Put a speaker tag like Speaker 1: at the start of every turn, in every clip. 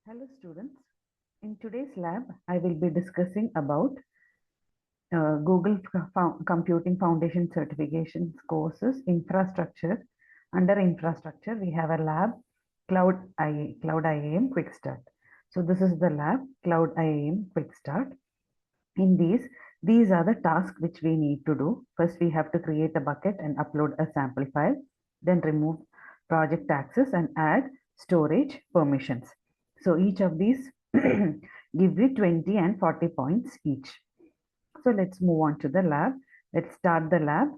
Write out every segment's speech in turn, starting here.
Speaker 1: Hello students, in today's lab I will be discussing about Google Computing Foundation certifications courses infrastructure. Under infrastructure we have a lab Cloud IAM Quick Start. So this is the lab Cloud IAM Quick Start. In these are the tasks which we need to do. First we have to create a bucket and upload a sample file, then remove project access and add storage permissions. So each of these give you 20 and 40 points each. So let's move on to the lab. Let's start the lab.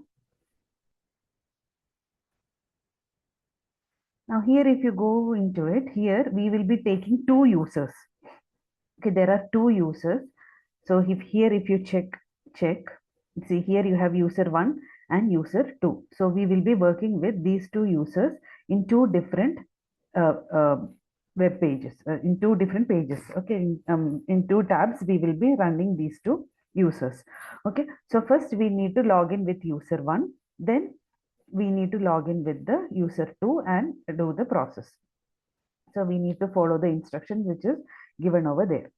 Speaker 1: Now here if you go into it, here we will be taking two users. Okay, there are two users. So if you check, see here you have user 1 and user 2. So we will be working with these two users in two different uh, uh, web pages, in two different pages. Okay, in two tabs we will be running these two users. Okay, so first we need to log in with user 1, then we need to log in with the user 2 and do the process. So we need to follow the instructions which is given over there.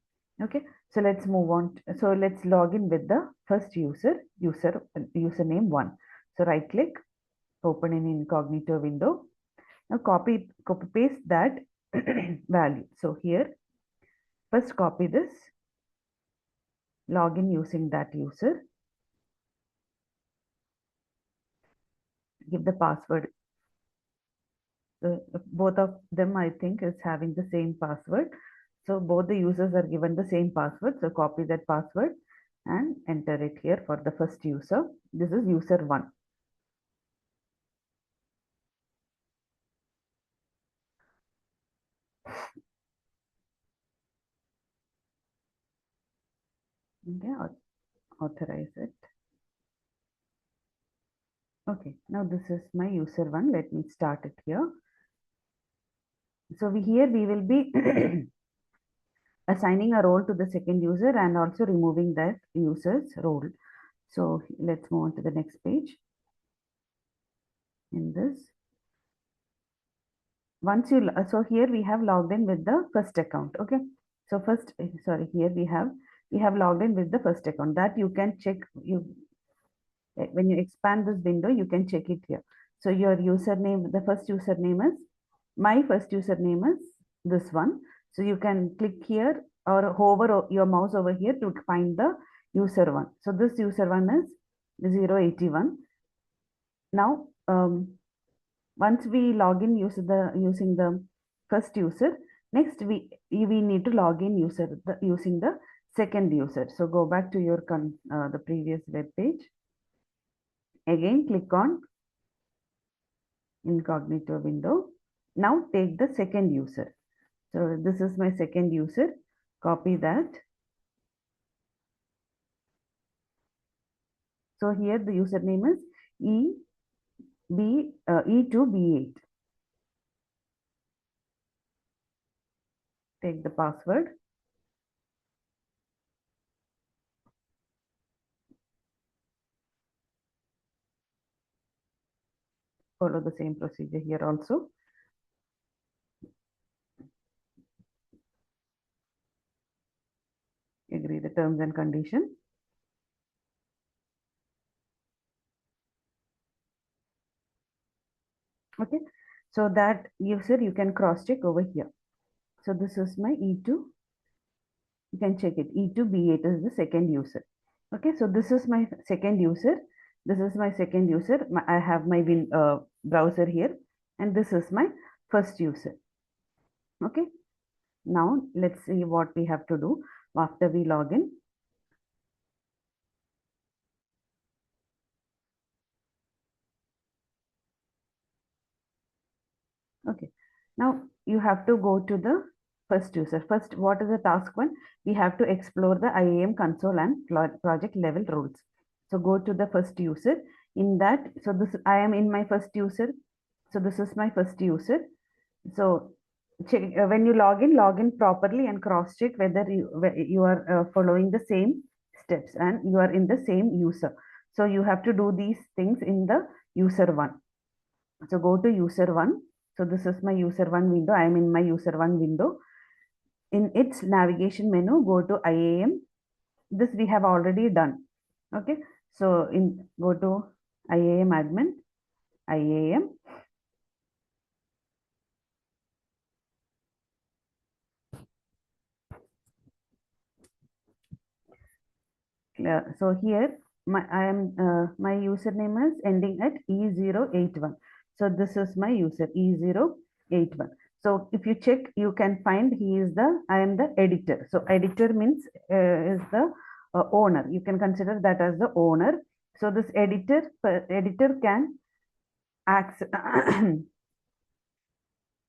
Speaker 1: Okay, so let's move on. So let's log in with the first username 1. So right click, open an incognito window. Now copy paste that value. So here, first copy this, log in using that user, give the password. Both of them I think is having the same password. So both the users are given the same password. So copy that password and enter it here for the first user. This is user 1. Okay, authorize it. Okay, now this is my user 1. Let me start it here. So here we will be assigning a role to the second user and also removing that user's role. So let's move on to the next page. In this, so here we have logged in with the first account. Okay, so here we have logged in with the first account. That you can check. When you expand this window, you can check it here. So your username, the first username is, my first username is this one. So you can click here or hover your mouse over here to find the user 1. So this user 1 is 081. Now once we log in using the first user, next we need to log in using the second user. So go back to your the previous web page. Again click on incognito window. Now take the second user. So this is my second user. Copy that. So here the username is E2B8. Take the password. Follow the same procedure here also. Agree the terms and conditions. Okay, so that user you can cross check over here. So this is my E2. You can check it. E2B8 is the second user. Okay, so this is my second user. This is my second user. I have my browser here, and this is my first user. Okay, now let's see what we have to do after we log in. Okay, now you have to go to the first user. First, what is the task 1? We have to explore the IAM console and project level rules. So go to the first user. In that, so this I am in my first user. So this is my first user. So check when you log in properly and cross check whether you are following the same steps and you are in the same user. So you have to do these things in the user 1. So go to user 1. So this is my user 1 window. I am in my user 1 window. in its navigation menu, go to IAM. This we have already done. Okay, so go to IAM admin, IAM. So here my username is ending at E081. So this is my user E081. So if you check, you can find I am the editor. So editor means is the owner. You can consider that as the owner. So this editor can access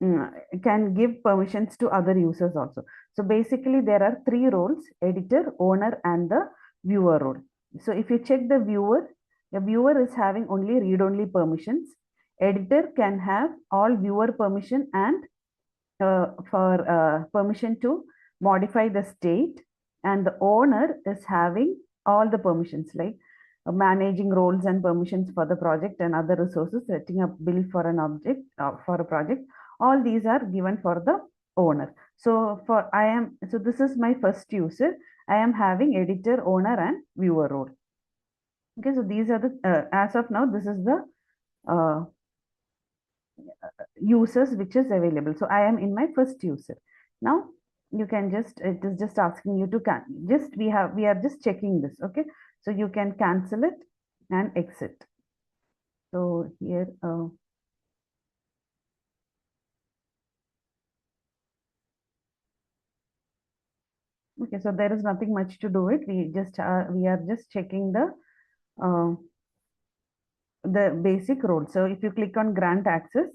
Speaker 1: can give permissions to other users also. So basically there are three roles: editor, owner, and the viewer role. So if you check the viewer is having only read-only permissions. Editor can have all viewer permission and for permission to modify the state, and the owner is having all the permissions like managing roles and permissions for the project and other resources, setting up bill for an object for a project. All these are given for the owner. So this is my first user. I am having editor, owner, and viewer role. Okay, so these are the as of now this is the uh, users which is available. So I am in my first user. Now you can just, it is just asking you to we are just checking this. Okay, so you can cancel it and exit. So here okay, so there is nothing much to do it. We are just checking uh, the basic role. So if you click on grant access,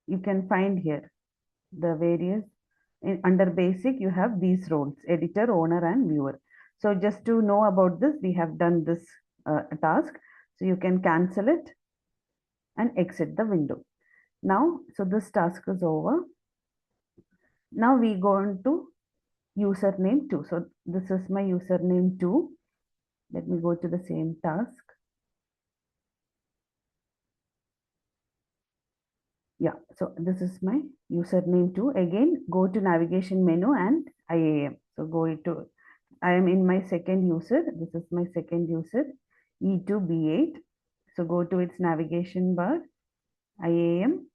Speaker 1: you can find here the various under basic you have these roles: editor, owner, and viewer. So just to know about this, we have done this task. So you can cancel it and exit the window. Now so this task is over. Now we go into username 2. So this is my username 2. Let me go to the same task. Yeah, so this is my username 2. Again, go to navigation menu and IAM. So go to, I am in my second user. This is my second user, E2B8. So go to its navigation bar, IAM.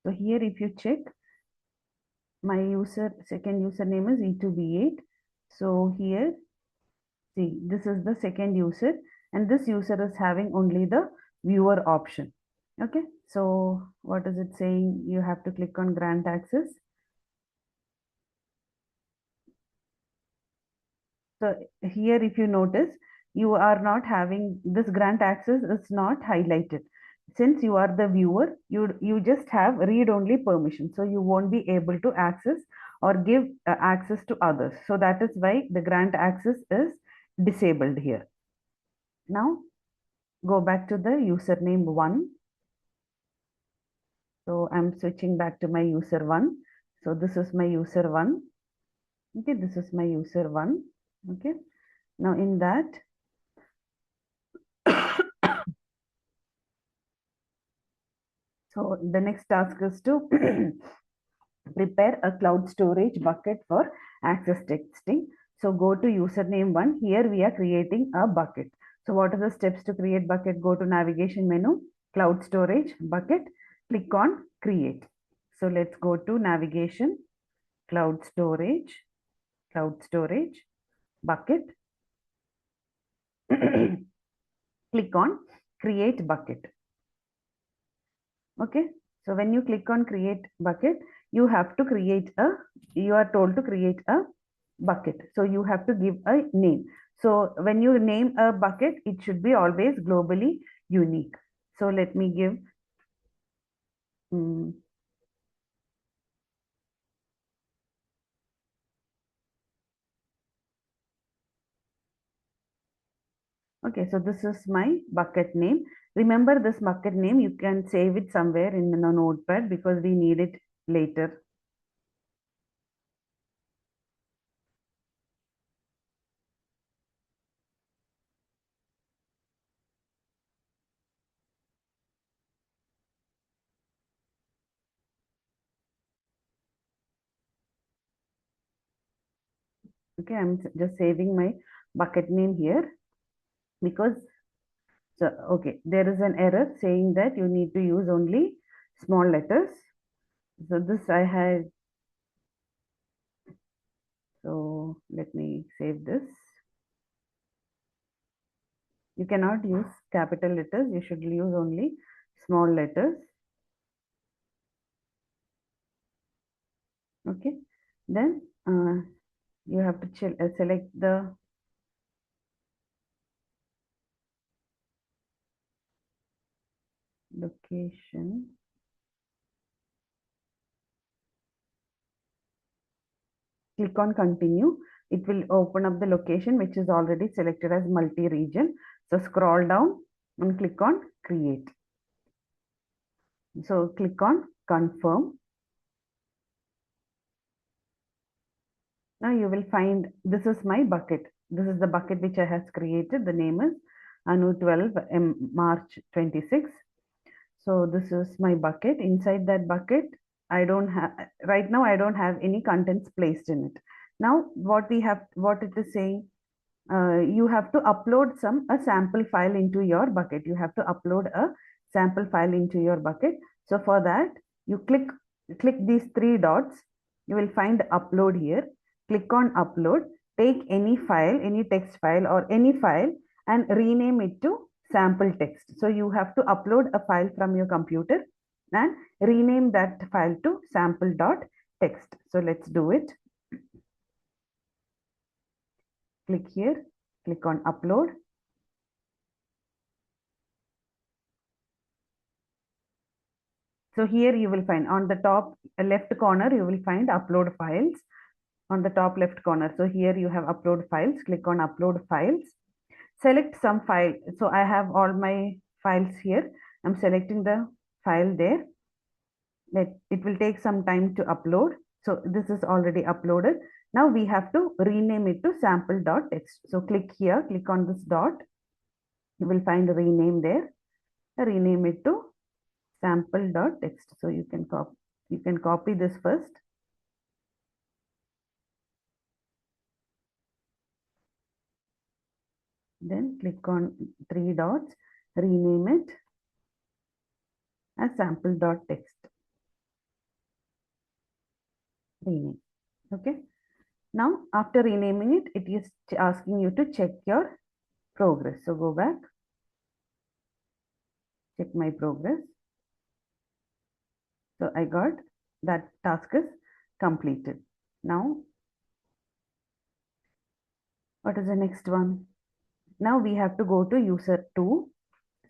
Speaker 1: So here if you check, my second username is E2B8. So here, see, this is the second user, and this user is having only the viewer option. Okay, so what is it saying? You have to click on grant access. So here, if you notice, you are not having this grant access is not highlighted. Since you are the viewer, you just have read-only permission. So you won't be able to access or give access to others. So that is why the grant access is disabled here. Now go back to the username 1. So I'm switching back to my user 1. So this is my user 1. Okay, this is my user 1. Okay. Now in that, so the next task is to prepare a cloud storage bucket for access testing. So go to username 1. Here we are creating a bucket. So what are the steps to create bucket? Go to navigation menu, cloud storage bucket, click on create. So let's go to navigation, cloud storage bucket. Click on create bucket. Okay, so when you click on create bucket, you have to create a, you are told to create a bucket. So you have to give a name. So when you name a bucket, it should be always globally unique. So let me give um, okay, so this is my bucket name. Remember this bucket name, you can save it somewhere in a notepad because we need it later. Okay, I'm just saving my bucket name here because, so okay, there is an error saying that you need to use only small letters. So this I had, so let me save this. You cannot use capital letters, you should use only small letters. Okay, then you have to select the location. Click on continue. It will open up the location which is already selected as multi-region. So scroll down and click on create. So click on confirm. Now you will find this is my bucket. This is the bucket which I have created. The name is Anu 12 March 26. So this is my bucket. Inside that bucket, I don't have right now. I don't have any contents placed in it. Now what it is saying, you have to upload a sample file into your bucket. You have to upload a sample file into your bucket. So for that, you click these three dots. You will find upload here. Click on upload. Take any file, any text file or any file and rename it to sample text. So you have to upload a file from your computer and rename that file to sample.txt. So let's do it. Click here, click on upload. So here you will find on the top left corner, you will find upload files on the top left corner. So here you have upload files. Click on upload files. Select some file. So I have all my files here. I'm selecting the file there. It will take some time to upload. So this is already uploaded. Now we have to rename it to sample.txt. So click here, click on this dot. You will find rename there. Rename it to sample.txt. So you can copy this first. Then click on three dots, rename it as sample.txt. Rename. Okay. Now after renaming it, it is asking you to check your progress. So go back, check my progress. So I got that task is completed. Now, what is the next one? Now we have to go to user 2.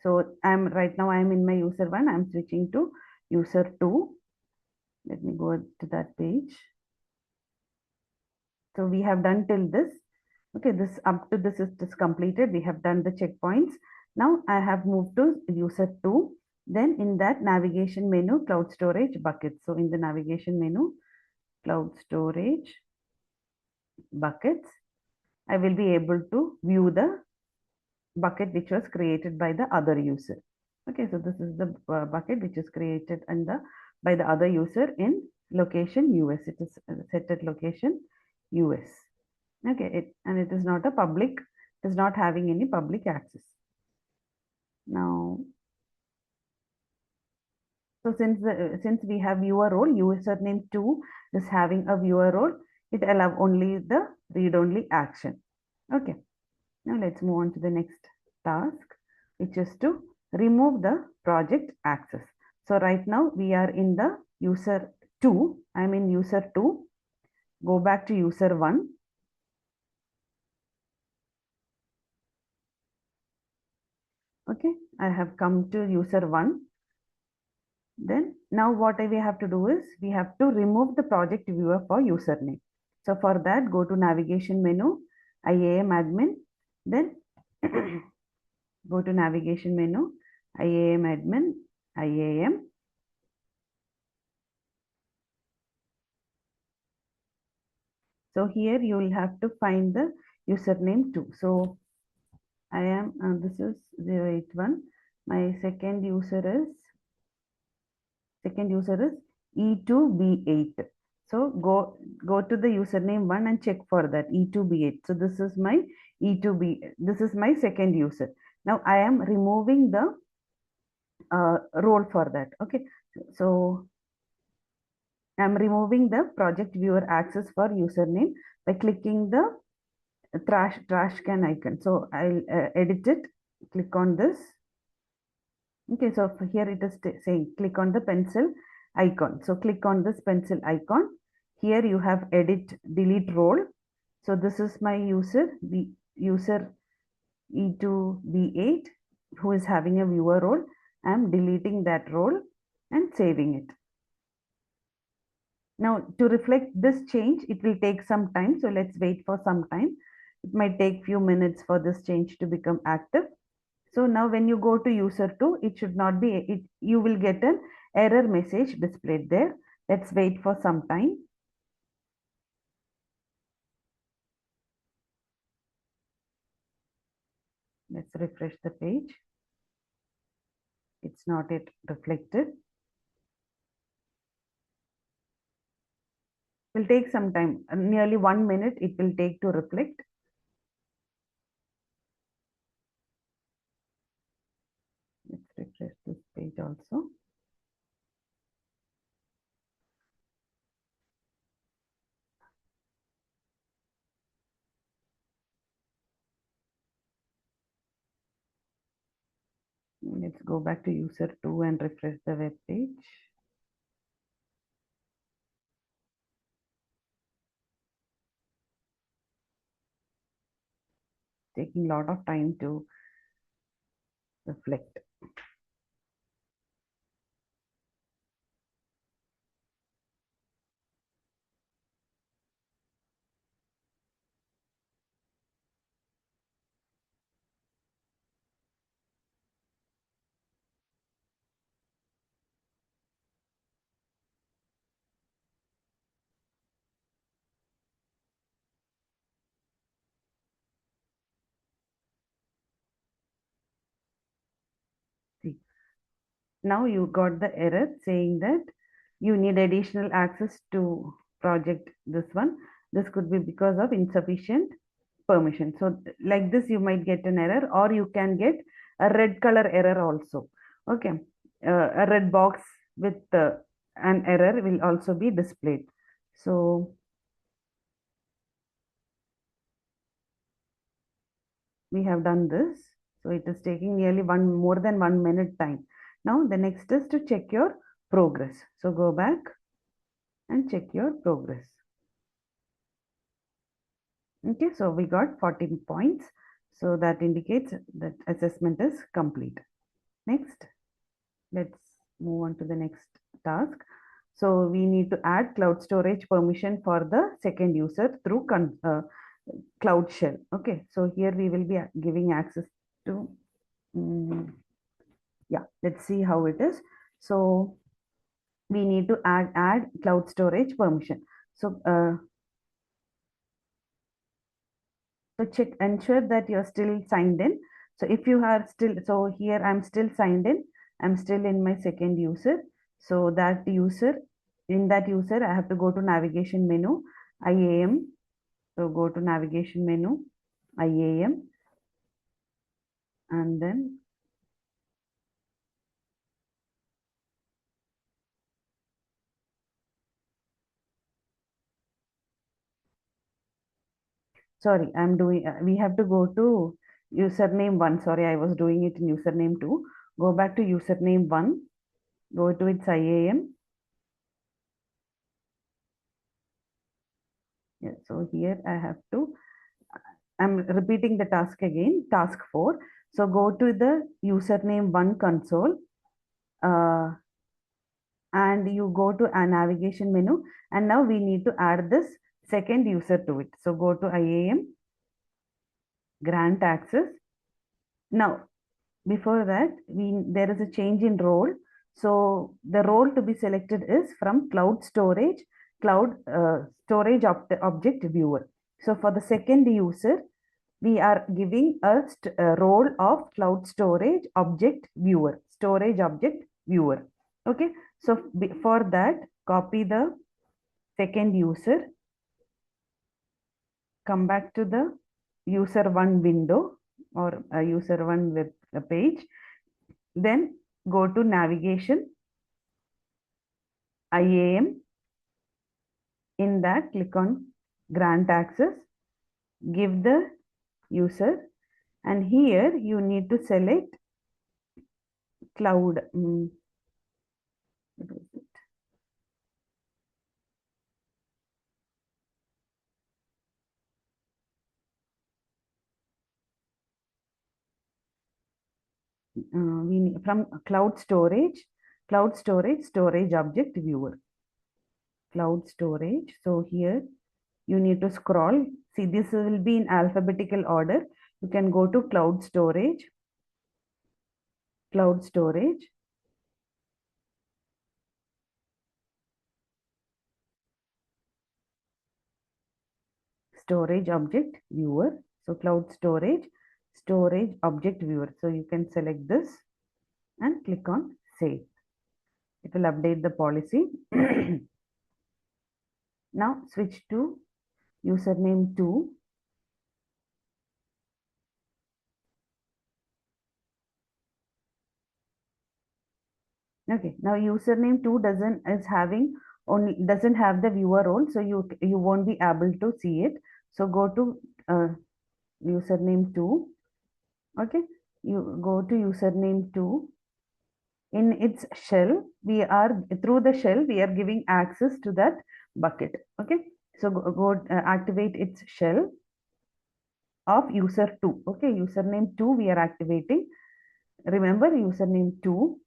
Speaker 1: So right now I'm in my user 1. I'm switching to user 2. Let me go to that page. So we have done till this. Okay, this up to this is completed. We have done the checkpoints. Now I have moved to user 2. Then in that navigation menu, cloud storage buckets. So in the navigation menu, cloud storage buckets, I will be able to view the bucket which was created by the other user. Okay, so this is the bucket which is created by the other user in location US. It is set at location US. Okay, and it is not a public, it is not having any public access. Now, so since we have viewer role, username 2 is having a viewer role, it allow only the read-only action. Okay, now let's move on to the next task, which is to remove the project access. So right now we are in the user 2. I'm in user 2. Go back to user 1. Okay, I have come to user 1. Then now what we have to do is we have to remove the project viewer for username. So for that, go to navigation menu, IAM admin, then go to navigation menu, IAM admin, IAM. So here you will have to find the username too. So I am, this is 081. My second user is E2B8. So go go to the username 1 and check for that E2B8. So this is my E2B, this is my second user. Now I am removing the role for that. Okay, so I'm removing the project viewer access for username by clicking the trash can icon. So I'll edit it, click on this. Okay, so here it is saying click on the pencil icon. So click on this pencil icon. Here you have edit delete role. So this is my user, the user E2B8 who is having a viewer role. I am deleting that role and saving it. Now to reflect this change, it will take some time. So let's wait for some time. It might take few minutes for this change to become active. So now when you go to user 2, it should not be, you will get an error message displayed there. Let's wait for some time. Let's refresh the page. It's not yet reflected. It will take some time, nearly 1 minute it will take to reflect. Let's refresh this page also. Let's go back to user 2 and refresh the web page. Taking a lot of time to reflect. See, now you got the error saying that you need additional access to project this one. This could be because of insufficient permission. So like this, you might get an error, or you can get a red color error also. Okay, a red box with an error will also be displayed. So we have done this. So it is taking nearly more than 1 minute time. Now the next is to check your progress. So go back and check your progress. Okay, so we got 14 points. So that indicates that assessment is complete. Next, let's move on to the next task. So we need to add cloud storage permission for the second user through Cloud Shell. Okay, so here we will be giving access to, yeah, let's see how it is. So we need to add cloud storage permission. So so check, ensure that you're still signed in. So if you are still, so here I'm still signed in, I'm still in my second user. So that user, in that user, I have to go to navigation menu, IAM. So go to navigation menu, IAM, and then sorry, I'm doing, we have to go to username 1. Sorry, I was doing it in username 2. Go back to username 1, go to its IAM. Yeah, so here I have to, I'm repeating the task again, task 4. So go to the username 1 console uh, and you go to a navigation menu, and now we need to add this second user to it. So go to IAM, grant access. Now, before that, there is a change in role. So the role to be selected is from cloud storage, cloud storage object viewer. So for the second user, we are giving a role of cloud storage object viewer, storage object viewer. Okay, so for that, copy the second user come back to the user one window or user one web page. Then go to navigation, IAM. In that, click on grant access, give the user, and here you need to select cloud. What was it? We need, from cloud storage, storage object viewer, cloud storage. So here you need to scroll. See, this will be in alphabetical order. You can go to cloud storage, cloud storage. Storage object viewer. So cloud storage object viewer. So you can select this and click on save. It will update the policy. Now switch to username 2. Okay, now username 2 doesn't have the viewer role, so you won't be able to see it. So go to username 2. Okay, you go to username 2. In its shell, through the shell we are giving access to that bucket. Okay, so go activate its shell of user 2. Okay, username 2 we are activating. Remember username 2.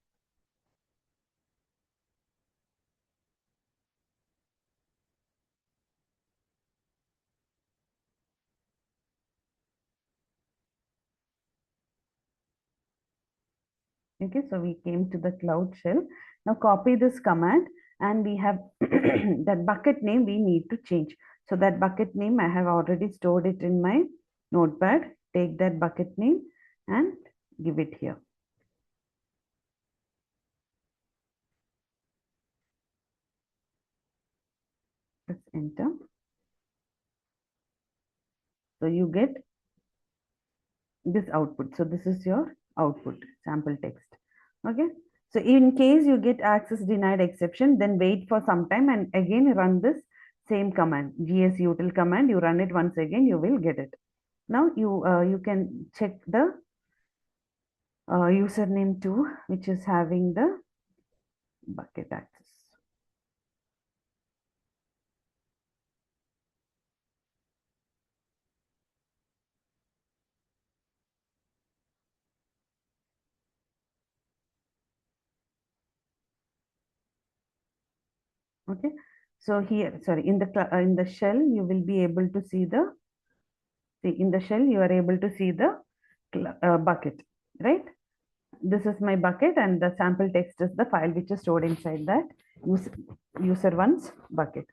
Speaker 1: Okay, so we came to the cloud shell. Now copy this command, and we have that bucket name we need to change. So that bucket name, I have already stored it in my notepad. Take that bucket name and give it here. Let's enter. So you get this output. So this is your output, sample text. Okay. So in case you get access denied exception, then wait for some time and again run this same command, gsutil command. You run it once again, you will get it. Now you can check the username 2, which is having the bucket access. Okay. So here, sorry, in the shell, you will be able to see in the shell, you are able to see the bucket, right? This is my bucket, and the sample text is the file which is stored inside that user one's bucket.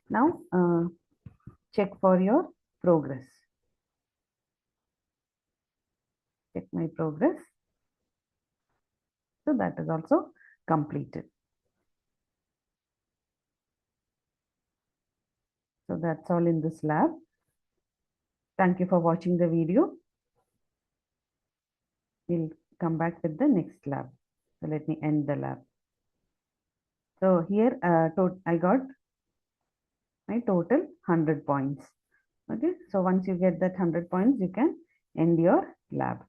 Speaker 1: Now check for your progress. Check my progress. So that is also completed. So that's all in this lab. Thank you for watching the video. We'll come back with the next lab. So let me end the lab. So here I got my total 100 points. Okay, so once you get that 100 points, you can end your lab.